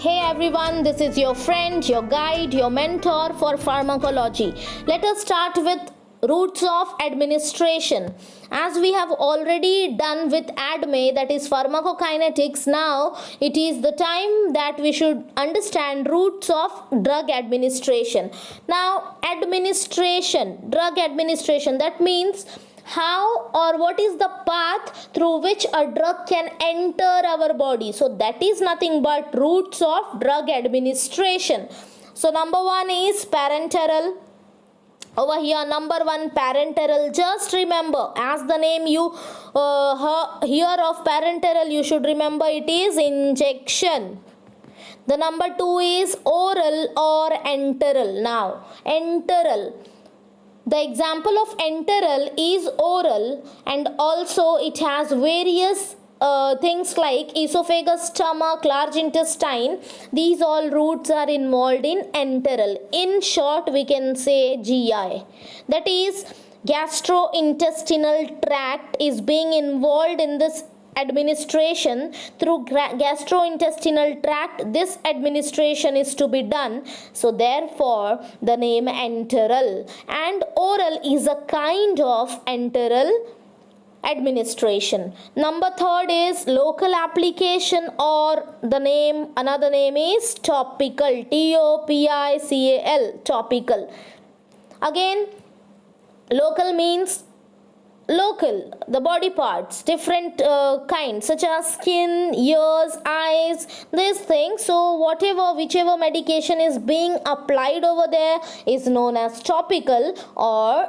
Hey everyone, this is your friend, your guide, your mentor for pharmacology. Let us start with routes of administration. As we have already done with ADME, that is pharmacokinetics, now it is the time that we should understand routes of drug administration. Now, drug administration, that means how or what is the path through which a drug can enter our body. So that is nothing but routes of drug administration. So number one is parenteral. Over here, number one, parenteral. Just remember, as the name you hear of parenteral, you should remember it is injection. The number two is oral or enteral. Now, enteral. The example of enteral is oral, and also it has various things like esophagus, stomach, large intestine. These all routes are involved in enteral. In short, we can say GI. That is, gastrointestinal tract is being involved in this administration. Through gastrointestinal tract, this administration is to be done. So therefore the name enteral. And oral is a kind of enteral administration. Number third is local application, or another name is topical. Topical, topical. Again, local means local, the body parts, different kinds such as skin, ears, eyes, these things. So whichever medication is being applied over there is known as topical or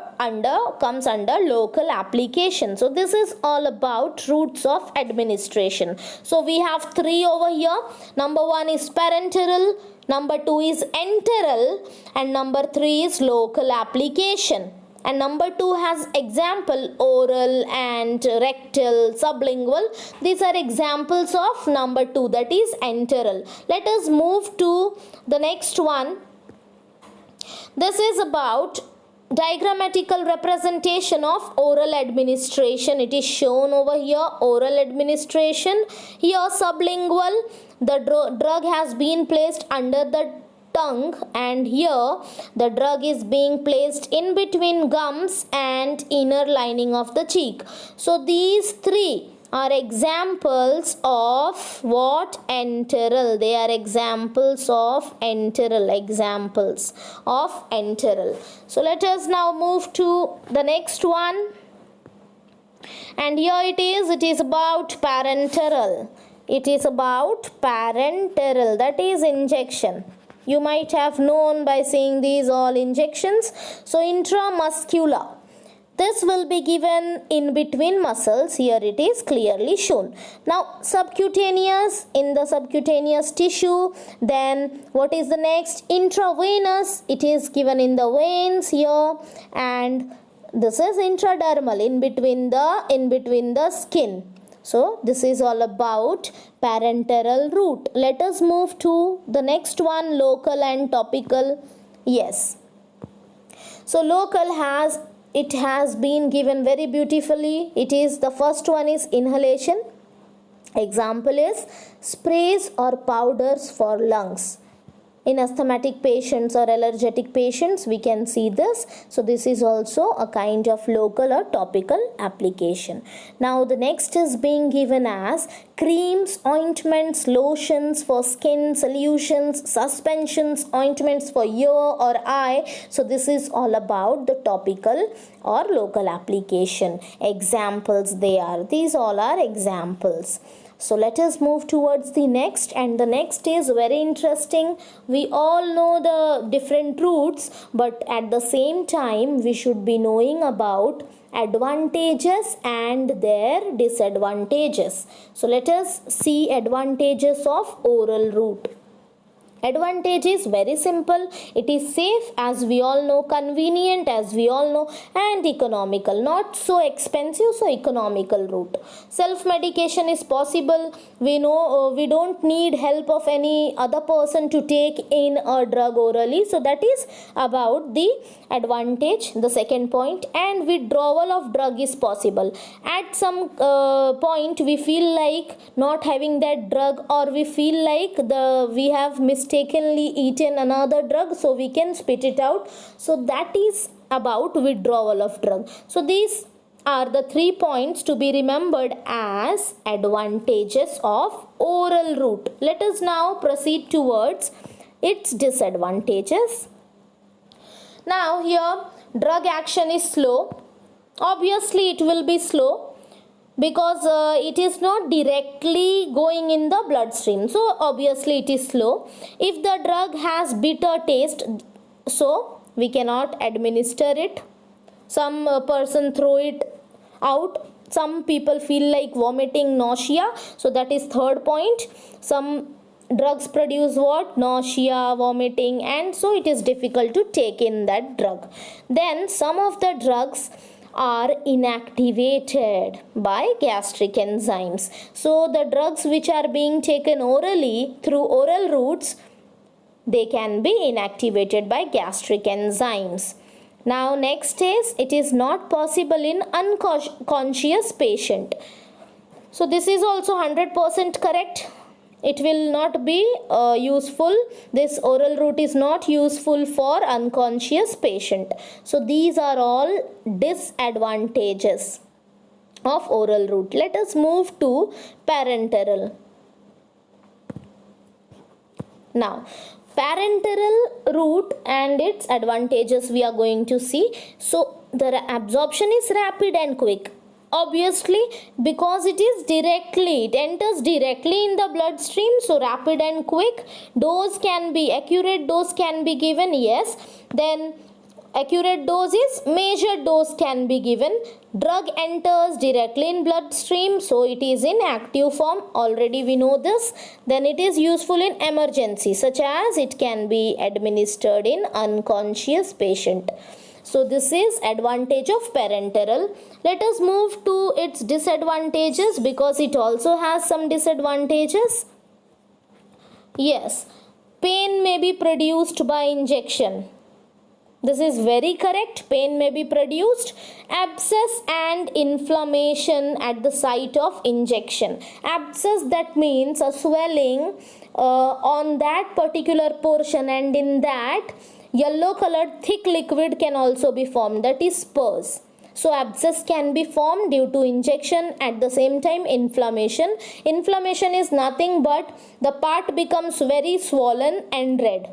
comes under local application. So this is all about routes of administration. So we have three over here. Number one is parenteral, number two is enteral, and number three is local application. And number two has example oral and rectal, sublingual. These are examples of number two, that is enteral. Let us move to the next one. This is about diagrammatical representation of oral administration. It is shown over here, oral administration. Here sublingual, the drug has been placed under the tongue, and here the drug is being placed in between gums and inner lining of the cheek. So these three are examples of what? Enteral. They are examples of enteral. So let us now move to the next one, and here it is about parenteral. That is injection. You might have known by seeing these all injections. So intramuscular, this will be given in between muscles. Here it is clearly shown. Now subcutaneous, in the subcutaneous tissue. Then what is the next? Intravenous, it is given in the veins here. And this is intradermal, in between the skin. So this is all about parenteral route. Let us move to the next one, local and topical. Yes. So local has been given very beautifully. The first one is inhalation. Example is sprays or powders for lungs. In asthmatic patients or allergic patients, we can see this. So this is also a kind of local or topical application. Now the next is being given as creams, ointments, lotions for skin, solutions, suspensions, ointments for ear or eye. So this is all about the topical or local application. Examples these all are examples. So let us move towards the next, and the next is very interesting. We all know the different routes, but at the same time we should be knowing about advantages and their disadvantages. So let us see advantages of oral route. Advantage is very simple. It is safe, as we all know, convenient, as we all know, and economical. Not so expensive, so economical route. Self medication is possible. We know we don't need help of any other person to take in a drug orally. So that is about the advantage, the second point. And withdrawal of drug is possible. At some point we feel like not having that drug, or we feel like we have mistakenly eaten another drug, so we can spit it out. So that is about withdrawal of drug. So these are the 3 points to be remembered as advantages of oral route. Let us now proceed towards its disadvantages. Now here, drug action is slow. Obviously it will be slow because it is not directly going in the bloodstream, so obviously it is slow. If the drug has bitter taste, so we cannot administer it. Some person throw it out. Some people feel like vomiting, nausea, so that is third point. Some drugs produce what? Nausea, vomiting, and so it is difficult to take in that drug. Then some of the drugs are inactivated by gastric enzymes. So the drugs which are being taken orally through oral routes, they can be inactivated by gastric enzymes. Now next is, it is not possible in unconscious patient. So this is also 100% correct. It will not be useful. This oral route is not useful for unconscious patient. So these are all disadvantages of oral route. Let us move to parenteral. Now, parenteral route and its advantages we are going to see. So the absorption is rapid and quick. Obviously, because it enters directly in the bloodstream, so rapid and quick. Accurate dose can be given, yes. Then accurate dose is, measured dose can be given. Drug enters directly in bloodstream, so it is in active form. Already we know this. Then it is useful in emergency, such as it can be administered in unconscious patient. So this is advantage of parenteral. Let us move to its disadvantages, because it also has some disadvantages. Yes, pain may be produced by injection. This is very correct. Pain may be produced. Abscess and inflammation at the site of injection. Abscess, that means a swelling on that particular portion, and in that yellow colored thick liquid can also be formed, that is pus. So abscess can be formed due to injection. At the same time, inflammation. Inflammation is nothing but the part becomes very swollen and red.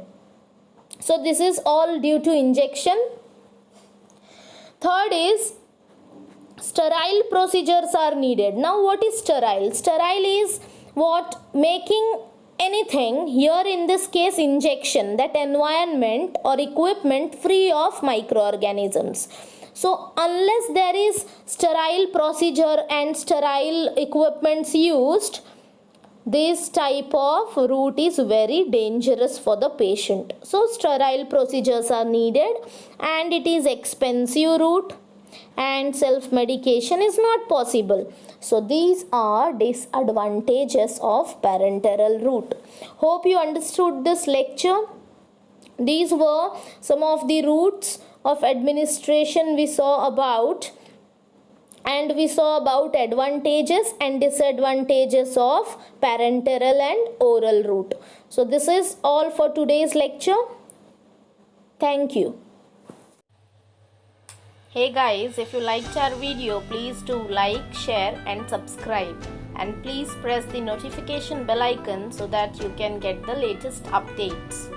So this is all due to injection. Third is, sterile procedures are needed. Now what is sterile? Sterile is what? Making anything, here in this case injection, that environment or equipment free of microorganisms. So unless there is sterile procedure and sterile equipments used, this type of route is very dangerous for the patient. So sterile procedures are needed, and it is expensive route, and self-medication is not possible. So these are disadvantages of parenteral route. Hope you understood this lecture. These were some of the routes of administration we saw about, and we saw about advantages and disadvantages of parenteral and oral route. So this is all for today's lecture. Thank you. Hey guys, if you liked our video, please do like, share and subscribe, and please press the notification bell icon so that you can get the latest updates.